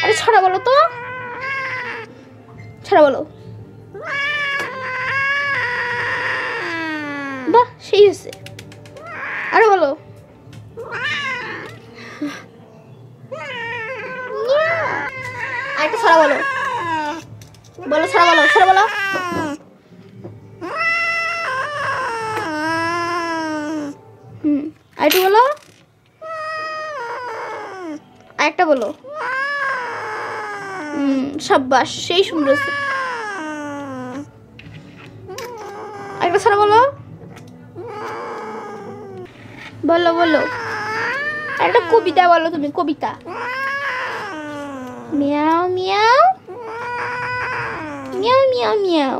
আরে ছড়া বলো তো, ছড়া বলো। বাহ, সেই হয়েছে। আরে বলো। আরেকটা ছড়া বলো, বলো ছড়া বলো, ছড়া বলো। আরেকটা বলো, আরেকটা বলো। সাব্বাস, সেই সুন্দর। আরেকটা ছড়া বলো, বলো বলো। একটা কবিতা বলো তুমি, কবিতা। মিয়াও মিয়াও মিয়াও মিয়াও মিয়াও।